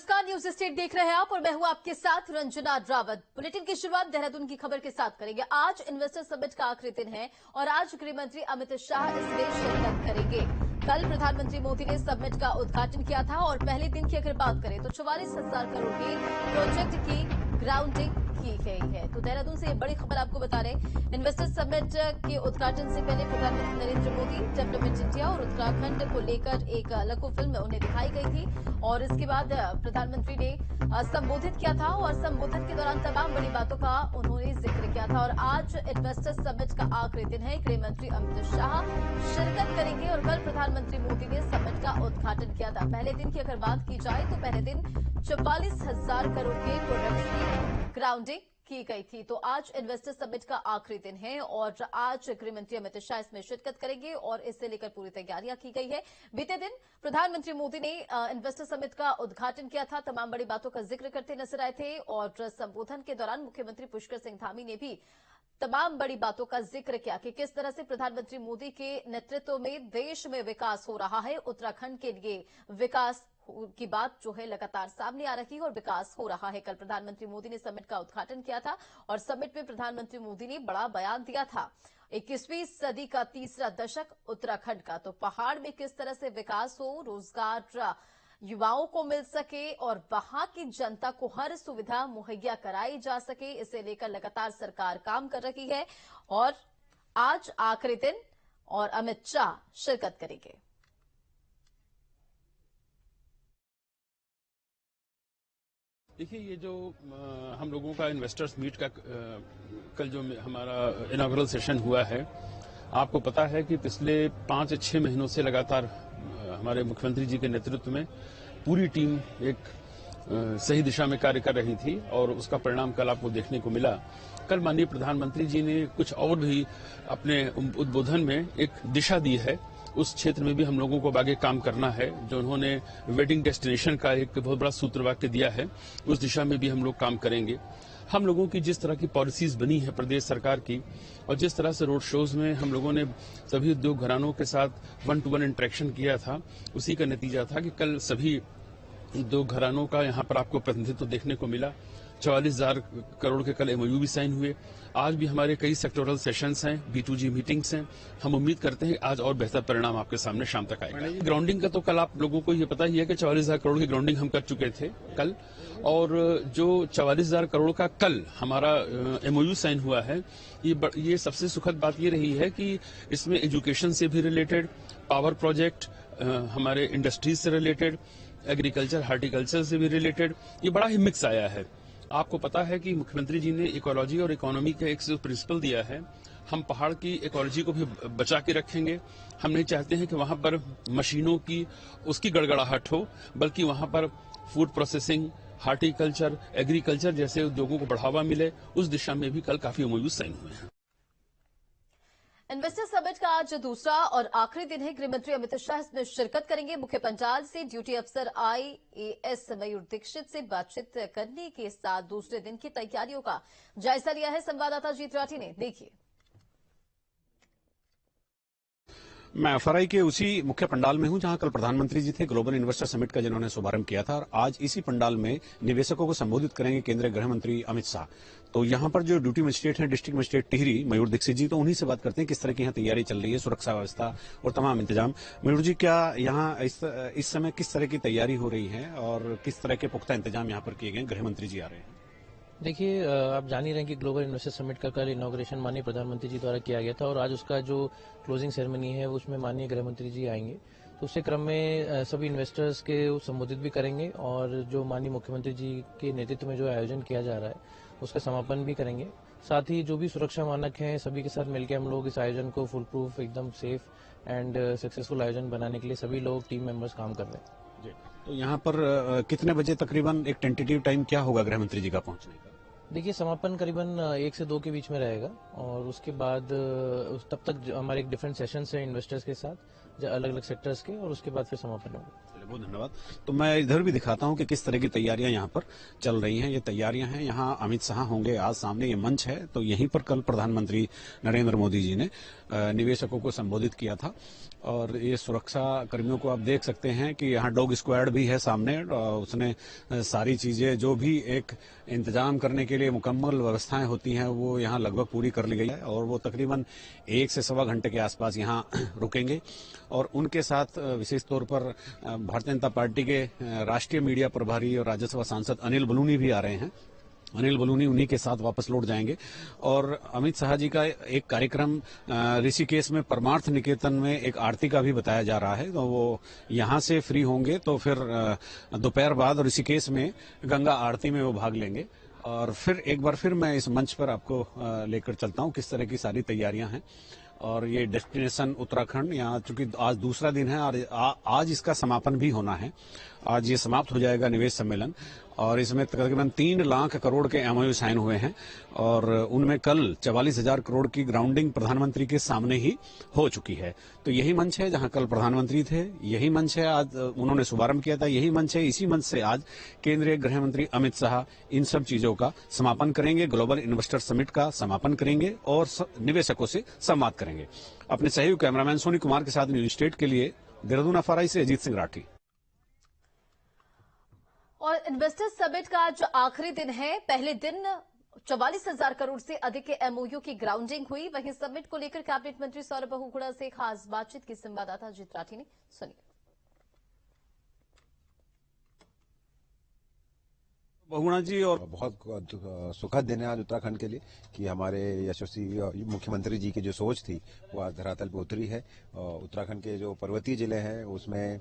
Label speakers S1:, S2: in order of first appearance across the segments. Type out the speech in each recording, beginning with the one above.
S1: नमस्कार, news state देख रहे हैं आप और मैं हूं आपके साथ रंजना रावत। बुलेटिन की शुरुआत देहरादून की खबर के साथ करेंगे। आज इन्वेस्टर समिट का आखिरी दिन है और आज गृह मंत्री अमित शाह इसमें शिरकत करेंगे। कल प्रधानमंत्री मोदी ने समिट का उद्घाटन किया था और पहले दिन की अगर बात करें तो 44,000 करोड़ के प्रोजेक्ट की ग्राउंडिंग की गई है। तो देहरादून से ये बड़ी खबर आपको बता रहे, इन्वेस्टर समिट के उद्घाटन से पहले प्रधानमंत्री नरेंद्र मोदी डेवलपमेंट इंडिया और उत्तराखंड को लेकर एक लघु फिल्म उन्हें दिखाई गई थी और इसके बाद प्रधानमंत्री ने संबोधित किया था और संबोधन के दौरान तमाम बड़ी बातों का उन्होंने जिक्र किया था। और आज इन्वेस्टर समिट का आखिरी दिन है। गृह मंत्री अमित शाह शिरकत करेंगे और कल प्रधानमंत्री मोदी ने समिट का उद्घाटन किया था। पहले दिन की अगर बात की जाए तो पहले दिन 44,000 करोड़ के प्रोडक्ट्स की ग्राउंडिंग की गई थी। तो आज इन्वेस्टर समिट का आखिरी दिन है और आज गृह मंत्री अमित शाह इसमें शिरकत करेंगे और इससे लेकर पूरी तैयारियां की गई है। बीते दिन प्रधानमंत्री मोदी ने इन्वेस्टर समिट का उद्घाटन किया था, तमाम बड़ी बातों का जिक्र करते नजर आए थे और संबोधन के दौरान मुख्यमंत्री पुष्कर सिंह धामी ने भी तमाम बड़ी बातों का जिक्र किया कि किस तरह से प्रधानमंत्री मोदी के नेतृत्व में देश में विकास हो रहा है। उत्तराखंड के लिए विकास की बात जो है लगातार सामने आ रही है और विकास हो रहा है। कल प्रधानमंत्री मोदी ने समिट का उद्घाटन किया था और समिट में प्रधानमंत्री मोदी ने बड़ा बयान दिया था। 21वीं सदी का तीसरा दशक उत्तराखंड का, तो पहाड़ में किस तरह से विकास हो, रोजगार युवाओं को मिल सके और वहां की जनता को हर सुविधा मुहैया कराई जा सके, इसे लेकर लगातार सरकार काम कर रही है। और आज आखिरी दिन और अमित शाह शिरकत करेंगे।
S2: देखिए, ये जो हम लोगों का इन्वेस्टर्स मीट का कल जो हमारा इनॉग्रल सेशन हुआ है, आपको पता है कि पिछले 5 या 6 महीनों से लगातार हमारे मुख्यमंत्री जी के नेतृत्व में पूरी टीम एक सही दिशा में कार्य कर रही थी और उसका परिणाम कल आपको देखने को मिला। कल माननीय प्रधानमंत्री जी ने कुछ और भी अपने उद्बोधन में एक दिशा दी है। उस क्षेत्र में भी हम लोगों को आगे काम करना है। जो उन्होंने वेडिंग डेस्टिनेशन का एक बहुत बड़ा सूत्र वाक्य दिया है, उस दिशा में भी हम लोग काम करेंगे। हम लोगों की जिस तरह की पॉलिसीज बनी है प्रदेश सरकार की और जिस तरह से रोड शोज में हम लोगों ने सभी उद्योग घरानों के साथ 1-to-1 इंटरेक्शन किया था, उसी का नतीजा था कि कल सभी उद्योग घरानों का यहाँ पर आपको प्रतिनिधित्व देखने को मिला। 44,000 करोड़ के कल एमओयू भी साइन हुए। आज भी हमारे कई सेक्टोरल सेशंस हैं, B2G मीटिंग्स हैं। हम उम्मीद करते हैं आज और बेहतर परिणाम आपके सामने शाम तक आएगा। ग्राउंडिंग का तो कल आप लोगों को ये पता ही है कि 44,000 करोड़ की ग्राउंडिंग हम कर चुके थे कल, और जो 44,000 करोड़ का कल हमारा एमओयू साइन हुआ है, ये सबसे सुखद बात ये रही है कि इसमें एजुकेशन से भी रिलेटेड, पावर प्रोजेक्ट, हमारे इंडस्ट्रीज से रिलेटेड, एग्रीकल्चर हार्टिकल्चर से भी रिलेटेड, ये बड़ा ही मिक्स आया है। आपको पता है कि मुख्यमंत्री जी ने इकोलॉजी और इकोनॉमी का एक प्रिंसिपल दिया है। हम पहाड़ की इकोलॉजी को भी बचा के रखेंगे। हम नहीं चाहते हैं कि वहां पर मशीनों की उसकी गड़गड़ाहट हो, बल्कि वहां पर फूड प्रोसेसिंग, हार्टिकल्चर, एग्रीकल्चर जैसे उद्योगों को बढ़ावा मिले। उस दिशा में भी कल काफी एमओयू साइन हुए हैं।
S1: इन्वेस्टर समिट का आज दूसरा और आखिरी दिन है। गृहमंत्री अमित शाह इसमें शिरकत करेंगे। मुख्य पंचाल से ड्यूटी अफसर IAS मयूर दीक्षित से बातचीत करने के साथ दूसरे दिन की तैयारियों का जायजा लिया है संवाददाता जीत राठी ने। देखिए,
S3: मैं FRI के उसी मुख्य पंडाल में हूं जहां कल प्रधानमंत्री जी थे, ग्लोबल इन्वेस्टर समिट का जिन्होंने शुभारंभ किया था, और आज इसी पंडाल में निवेशकों को संबोधित करेंगे केंद्रीय गृह मंत्री अमित शाह। तो यहां पर जो ड्यूटी मजिस्ट्रेट हैं, डिस्ट्रिक्ट मजिस्ट्रेट टिहरी मयूर दीक्षित जी, तो उन्हीं से बात करते हैं किस तरह की यहाँ तैयारी चल रही है, सुरक्षा व्यवस्था और तमाम इंतजाम। मयूर जी, क्या यहाँ इस समय किस तरह की तैयारी हो रही है और किस तरह के पुख्ता इंतजाम यहाँ पर किए गए? गृह मंत्री जी आ रहे हैं।
S4: देखिए, आप जान ही रहे हैं कि ग्लोबल इन्वेस्टर समिट का कल इनॉग्रेशन माननीय प्रधानमंत्री जी द्वारा किया गया था और आज उसका जो क्लोजिंग सेरेमनी है उसमें माननीय गृह मंत्री जी आएंगे। तो उसके क्रम में सभी इन्वेस्टर्स के संबोधित भी करेंगे और जो माननीय मुख्यमंत्री जी के नेतृत्व में जो आयोजन किया जा रहा है उसका समापन भी करेंगे। साथ ही जो भी सुरक्षा मानक हैं, सभी के साथ मिलकर हम लोग इस आयोजन को फुल प्रूफ, एकदम सेफ एंड सक्सेसफुल आयोजन बनाने के लिए सभी लोग टीम मेंबर्स काम कर रहे हैं।
S3: तो यहाँ पर कितने बजे तकरीबन एक टेंटेटिव टाइम क्या होगा गृह मंत्री जी का पहुंचने का?
S4: देखिए, समापन करीबन 1 से 2 के बीच में रहेगा और उसके बाद तब तक हमारे एक डिफरेंट सेशंस हैं इन्वेस्टर्स के साथ अलग अलग सेक्टर्स के, और उसके बाद फिर समापन होगा।
S3: चलिए, बहुत धन्यवाद। तो मैं इधर भी दिखाता हूं कि किस तरह की तैयारियां यहां पर चल रही हैं। ये तैयारियां हैं, यहां अमित शाह होंगे आज, सामने ये मंच है। तो यहीं पर कल प्रधानमंत्री नरेंद्र मोदी जी ने निवेशकों को संबोधित किया था। और ये सुरक्षा कर्मियों को आप देख सकते हैं कि यहाँ डॉग स्क्वाड भी है सामने। उसने सारी चीजें जो भी एक इंतजाम करने के लिए मुकम्मल व्यवस्थाएं होती हैं वो यहाँ लगभग पूरी कर ली गई है। और वो तकरीबन 1 से सवा घंटे के आसपास यहाँ रुकेंगे। और उनके साथ विशेष तौर पर भारतीय जनता पार्टी के राष्ट्रीय मीडिया प्रभारी और राज्यसभा सांसद अनिल बलूनी भी आ रहे हैं। अनिल बलूनी उन्हीं के साथ वापस लौट जाएंगे। और अमित शाह जी का एक कार्यक्रम ऋषिकेश में परमार्थ निकेतन में एक आरती का भी बताया जा रहा है। तो वो यहां से फ्री होंगे तो फिर दोपहर बाद ऋषिकेश में गंगा आरती में वो भाग लेंगे। और फिर एक बार फिर मैं इस मंच पर आपको लेकर चलता हूं किस तरह की सारी तैयारियां हैं। और ये डेस्टिनेशन उत्तराखंड, यहाँ चूंकि आज दूसरा दिन है और आज इसका समापन भी होना है। आज ये समाप्त हो जाएगा निवेश सम्मेलन। और इसमें तकरीबन 3 लाख करोड़ के एमओयू साइन हुए हैं। और उनमें कल 44,000 करोड़ की ग्राउंडिंग प्रधानमंत्री के सामने ही हो चुकी है। तो यही मंच है जहां कल प्रधानमंत्री थे, यही मंच है आज उन्होंने शुभारंभ किया था, यही मंच है। इसी मंच से आज केंद्रीय गृह मंत्री अमित शाह इन सब चीजों का समापन करेंगे, ग्लोबल इन्वेस्टर समिट का समापन करेंगे और निवेशकों से संवाद करेंगे। अपने सहयोगी कैमरामैन सोनी कुमार के साथ न्यूज स्टेट के लिए देहरादून एफआरआई से अजीत सिंह राठी।
S1: और इन्वेस्टर समिट का जो आखिरी दिन है, पहले दिन 44,000 करोड़ से अधिक के एमओयू की ग्राउंडिंग हुई। वहीं समिट को लेकर कैबिनेट मंत्री सौरभ बहुगुणा से खास बातचीत की संवाददाता अजीत राठी ने। सुनिए।
S3: बहुगुणा जी, और
S5: बहुत सुखद दिन है आज उत्तराखंड के लिए कि हमारे यशस्वी मुख्यमंत्री जी की जो सोच थी वो आज धरातल पर उतरी है। उत्तराखंड के जो पर्वतीय जिले हैं उसमें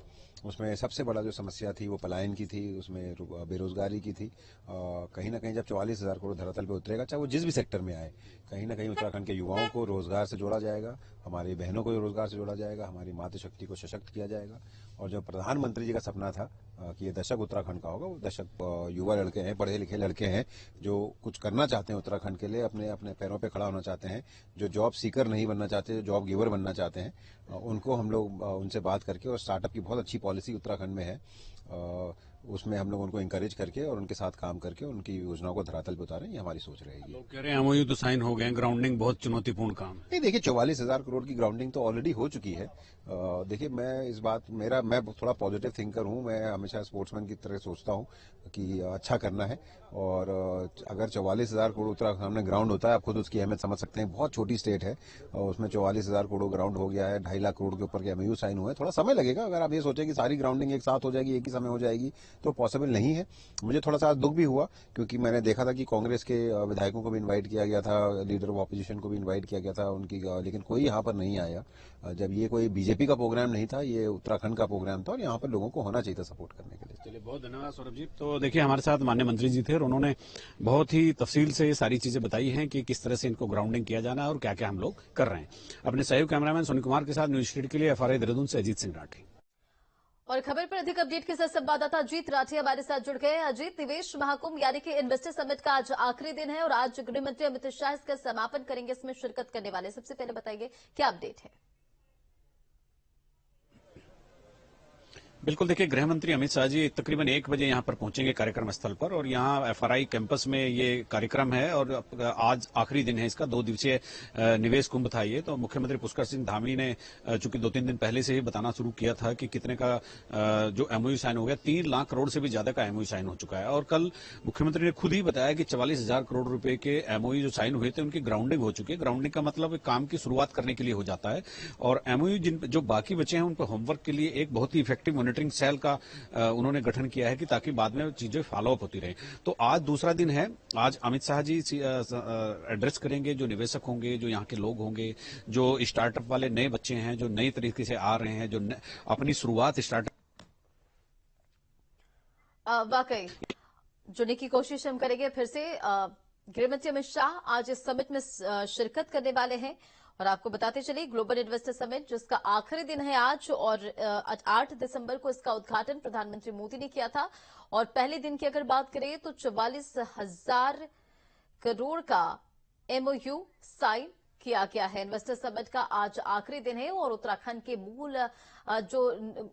S5: सबसे बड़ा जो समस्या थी वो पलायन की थी, उसमें बेरोजगारी की थी। कहीं ना कहीं जब 44,000 करोड़ धरातल पे उतरेगा, चाहे वो जिस भी सेक्टर में आए, कहीं ना कहीं उत्तराखंड के युवाओं को रोजगार से जोड़ा जाएगा, हमारी बहनों को रोजगार से जोड़ा जाएगा, हमारी मातृशक्ति को सशक्त किया जाएगा। और जो प्रधानमंत्री जी का सपना था कि ये दशक उत्तराखंड का होगा, वो दशक युवा लड़के हैं, पढ़े लिखे लड़के हैं जो कुछ करना चाहते हैं उत्तराखंड के लिए, अपने अपने पैरों पे खड़ा होना चाहते हैं, जो जॉब सीकर नहीं बनना चाहते, जो जॉब गिवर बनना चाहते हैं, उनको हम लोग उनसे बात करके, और स्टार्टअप की बहुत अच्छी पॉलिसी उत्तराखंड में है, उसमें हम लोग उनको इंकरेज करके और उनके साथ काम करके उनकी योजनाओं को धरातल पर उतारें, ये हमारी सोच रहेगी।
S3: लोग कह रहे हैं एमओयू तो साइन हो गए, ग्राउंडिंग बहुत चुनौतीपूर्ण काम है।
S5: नहीं, देखिए 44,000 करोड़ की ग्राउंडिंग तो ऑलरेडी हो चुकी है। देखिए, मैं थोड़ा पॉजिटिव थिंकर हूं, मैं हमेशा स्पोर्ट्समैन की तरह सोचता हूं कि अच्छा करना है। और अगर 44,000 करोड़ उत्तराखंड में ग्राउंड होता है, आप खुद उसकी अहमियत समझ सकते हैं। बहुत छोटी स्टेट है और उसमें 44,000 करोड़ ग्राउंड हो गया है, 2.5 लाख करोड़ के ऊपर के एमओयू साइन हुए हैं। थोड़ा समय लगेगा। अगर आप ये सोचें कि सारी ग्राउंडिंग एक साथ हो जाएगी, एक ही समय हो जाएगी, तो पॉसिबल नहीं है। मुझे थोड़ा सा दुख भी हुआ क्योंकि मैंने देखा था कि कांग्रेस के विधायकों को भी इन्वाइट किया गया था, लीडर ऑफ ऑपोजिशन को भी इन्वाइट किया गया था उनकी, लेकिन कोई यहाँ पर नहीं आया। जब ये कोई बीजेपी का प्रोग्राम नहीं था, ये उत्तराखंड का प्रोग्राम था और यहाँ पर लोगों को होना चाहिए था सपोर्ट करने के लिए।
S3: चलिए, बहुत धन्यवाद सौरभ जी। तो देखिए, हमारे साथ माननीय मंत्री जी थे और उन्होंने बहुत ही तफसील से ये सारी चीजें बताई हैं कि किस तरह से इनको ग्राउंडिंग किया जाना है और क्या क्या हम लोग कर रहे हैं। अपने सहयोगी कैमरामैन सोनी कुमार के साथ न्यूज स्टेट के लिए एफआरआई देहरादून से अजीत सिंह राठी।
S1: और खबर पर अधिक अपडेट के साथ संवाददाता अजीत राठी हमारे साथ जुड़ गए। अजीत, निवेश महाकुंभ यानी कि इन्वेस्टर समिट का आज आखिरी दिन है और आज गृह मंत्री अमित शाह इसका समापन करेंगे, इसमें शिरकत करने वाले। सबसे पहले बताइए क्या अपडेट है।
S3: बिल्कुल, देखिए, गृह मंत्री अमित शाह जी तकरीबन 1 बजे यहाँ पर पहुंचेंगे कार्यक्रम स्थल पर और यहाँ एफआरआई कैंपस में ये कार्यक्रम है और आज आखिरी दिन है इसका। 2 दिवसीय निवेश कुंभ था ये। तो मुख्यमंत्री पुष्कर सिंह धामी ने चूंकि 2-3 दिन पहले से ही बताना शुरू किया था कि कितने का जो एमओयू साइन हो गया, 3 लाख करोड़ से भी ज्यादा का एमओयू साइन हो चुका है। और कल मुख्यमंत्री ने खुद ही बताया कि 44,000 करोड़ रुपए के एमओयू जो साइन हुए थे उनकी ग्राउंडिंग हो चुकी है। ग्राउंडिंग का मतलब काम की शुरुआत करने के लिए हो जाता है और एमओयू जो बाकी बचे हैं उन पर होमवर्क के लिए एक बहुत ही इफेक्टिव मॉनिटरिंग सेल का उन्होंने गठन किया है कि ताकि बाद में चीजें फॉलोअप होती रहे। तो आज दूसरा दिन है। आज अमित शाह जी एड्रेस करेंगे जो निवेशक होंगे, जो यहाँ के लोग होंगे, जो स्टार्टअप वाले नए बच्चे हैं, जो नई तरीके से आ रहे हैं, जो अपनी शुरुआत स्टार्टअप
S1: वाकई जुड़ने की कोशिश हम करेंगे फिर से। गृहमंत्री अमित शाह आज इस समिट में शिरकत करने वाले हैं और आपको बताते चले ग्लोबल इन्वेस्टर समिट जिसका आखिरी दिन है आज और 8 दिसंबर को इसका उद्घाटन प्रधानमंत्री मोदी ने किया था। और पहले दिन की अगर बात करें तो 44,000 करोड़ का एमओयू साइन किया गया है। इन्वेस्टर समिट का आज आखिरी दिन है और उत्तराखंड के मूल जो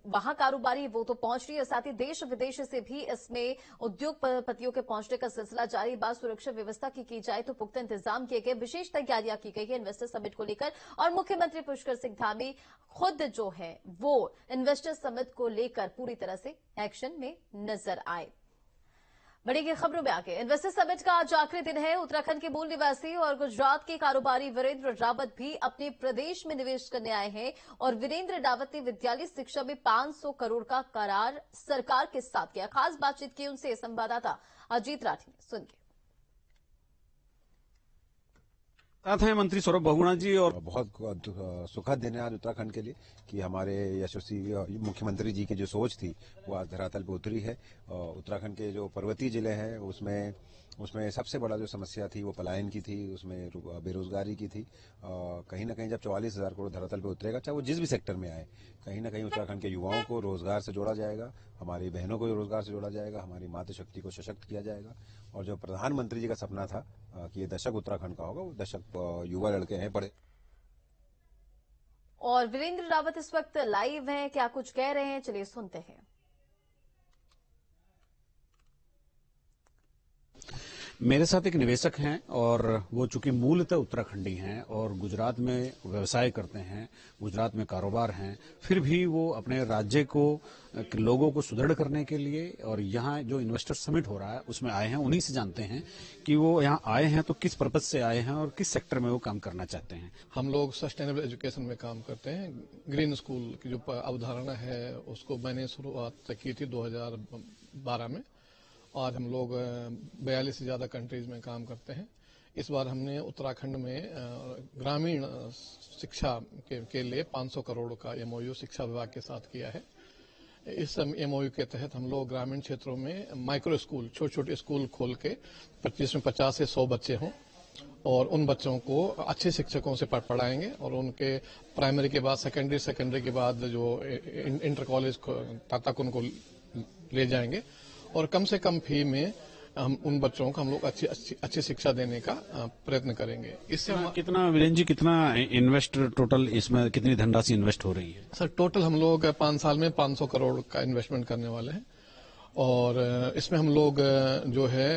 S1: वहां कारोबारी वो तो पहुंच रही है, साथ ही देश विदेश से भी इसमें उद्योगपतियों के पहुंचने का सिलसिला जारी। बात सुरक्षा व्यवस्था की जाए तो पुख्ता इंतजाम किए गए, विशेष तैयारियां की गई है इन्वेस्टर समिट को लेकर और मुख्यमंत्री पुष्कर सिंह धामी खुद जो है वो इन्वेस्टर समिट को लेकर पूरी तरह से एक्शन में नजर आए। बड़ी खबरों में आगे, इन्वेस्टर समिट का आज आखिरी दिन है। उत्तराखंड के मूल निवासी और गुजरात के कारोबारी वीरेंद्र रावत भी अपने प्रदेश में निवेश करने आए हैं और वीरेंद्र रावत ने विद्यालय शिक्षा में 500 करोड़ का करार सरकार के साथ किया। खास बातचीत की उनसे संवाददाता अजीत राठी ने, सुनिए।
S3: साथ हैं मंत्री सौरभ बहुगुणा जी। और
S5: बहुत सुखद दिन है आज उत्तराखंड के लिए कि हमारे यशस्वी मुख्यमंत्री जी की जो सोच थी वो आज धरातल पे उतरी है। उत्तराखंड के जो पर्वतीय जिले हैं उसमें सबसे बड़ा जो समस्या थी वो पलायन की थी, उसमें बेरोजगारी की थी। कहीं ना कहीं जब 44,000 करोड़ धरातल पे उतरेगा, चाहे वो जिस भी सेक्टर में आए, कहीं ना कहीं उत्तराखंड के युवाओं को रोजगार से जोड़ा जाएगा, हमारी बहनों को रोजगार से जोड़ा जाएगा, हमारी मातृशक्ति को सशक्त किया जाएगा। और जो प्रधानमंत्री जी का सपना था कि ये दशक उत्तराखंड का होगा, वो दशक युवा लड़के हैं पढ़े।
S1: और वीरेंद्र रावत इस वक्त लाइव हैं, क्या कुछ कह रहे हैं, चलिए सुनते हैं।
S3: मेरे साथ एक निवेशक हैं और वो चूंकि मूलतः उत्तराखंडी हैं और गुजरात में व्यवसाय करते हैं, गुजरात में कारोबार हैं, फिर भी वो अपने राज्य को लोगों को सुदृढ़ करने के लिए और यहाँ जो इन्वेस्टर समिट हो रहा है उसमें आए हैं। उन्हीं से जानते हैं कि वो यहाँ आए हैं तो किस पर्पज से आए हैं और किस सेक्टर में वो काम करना चाहते हैं।
S6: हम लोग सस्टेनेबल एजुकेशन में काम करते हैं। ग्रीन स्कूल की जो अवधारणा है उसको मैंने शुरुआत की थी 2012 में और हम लोग 42 से ज्यादा कंट्रीज में काम करते हैं। इस बार हमने उत्तराखंड में ग्रामीण शिक्षा के लिए 500 करोड़ का एमओयू शिक्षा विभाग के साथ किया है। इस एमओयू के तहत हम लोग ग्रामीण क्षेत्रों में माइक्रो स्कूल, छोटे छोटे स्कूल खोल के जिसमें 50 से 100 बच्चे हों और उन बच्चों को अच्छे शिक्षकों से पढ़ाएंगे और उनके प्राइमरी के बाद सेकेंडरी के बाद जो इंटर कॉलेज तक उनको ले जाएंगे और कम से कम फी में हम उन बच्चों को हम लोग अच्छी शिक्षा देने का प्रयत्न करेंगे। इससे
S3: कितना वीरेंद्र जी, कितना इन्वेस्ट टोटल इसमें कितनी धनराशि इन्वेस्ट हो रही है?
S6: सर टोटल हम लोग 5 साल में 500 करोड़ का इन्वेस्टमेंट करने वाले हैं और इसमें हम लोग जो है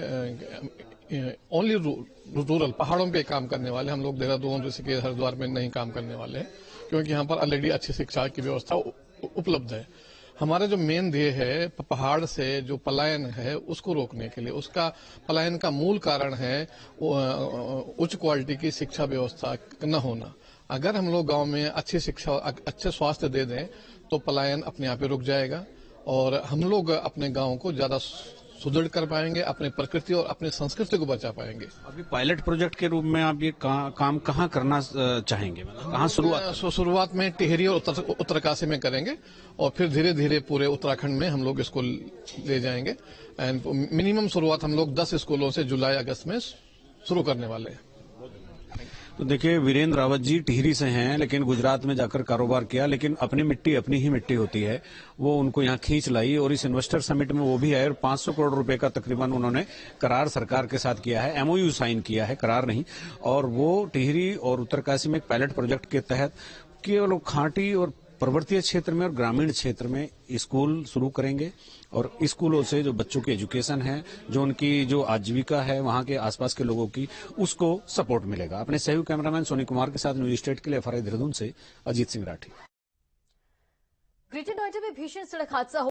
S6: ओनली रूरल पहाड़ों पे काम करने वाले। हम लोग देहरादून, ऋषिकेश, हरिद्वार में नहीं काम करने वाले हैं क्योंकि यहाँ पर ऑलरेडी अच्छी शिक्षा की व्यवस्था उपलब्ध है। हमारा जो मेन ध्येय है पहाड़ से जो पलायन है उसको रोकने के लिए, उसका पलायन का मूल कारण है उच्च क्वालिटी की शिक्षा व्यवस्था न होना। अगर हम लोग गांव में अच्छी शिक्षा, अच्छे स्वास्थ्य दे दें तो पलायन अपने आप ही रुक जाएगा और हम लोग अपने गांव को ज्यादा सुदृढ़ कर पाएंगे, अपने प्रकृति और अपनी संस्कृति को बचा पाएंगे।
S3: अभी पायलट प्रोजेक्ट के रूप में आप ये काम कहाँ करना चाहेंगे, मतलब कहाँ
S6: शुरुआत में टिहरी और उत्तरकाशी में करेंगे और फिर धीरे धीरे पूरे उत्तराखंड में हम लोग इसको ले जाएंगे एंड मिनिमम शुरुआत हम लोग 10 स्कूलों से जुलाई अगस्त में शुरू करने वाले हैं।
S3: तो देखिए, वीरेंद्र रावत जी टिहरी से हैं लेकिन गुजरात में जाकर कारोबार किया, लेकिन अपनी मिट्टी अपनी ही मिट्टी होती है, वो उनको यहाँ खींच लाई और इस इन्वेस्टर समिट में वो भी आए और 500 करोड़ रुपए का तकरीबन उन्होंने करार सरकार के साथ किया है, एमओयू साइन किया है, करार नहीं। और वो टिहरी और उत्तरकाशी में एक पायलट प्रोजेक्ट के तहत केवल खांटी और पर्वतीय क्षेत्र में और ग्रामीण क्षेत्र में स्कूल शुरू करेंगे और स्कूलों से जो बच्चों की एजुकेशन है, जो उनकी जो आजीविका है वहां के आसपास के लोगों की, उसको सपोर्ट मिलेगा। अपने सहयोगी कैमरामैन सोनी कुमार के साथ न्यूज स्टेट के लिए FRI देहरादून से अजीत सिंह राठी।
S1: ग्रेटर नोएडा में भीषण सड़क हादसा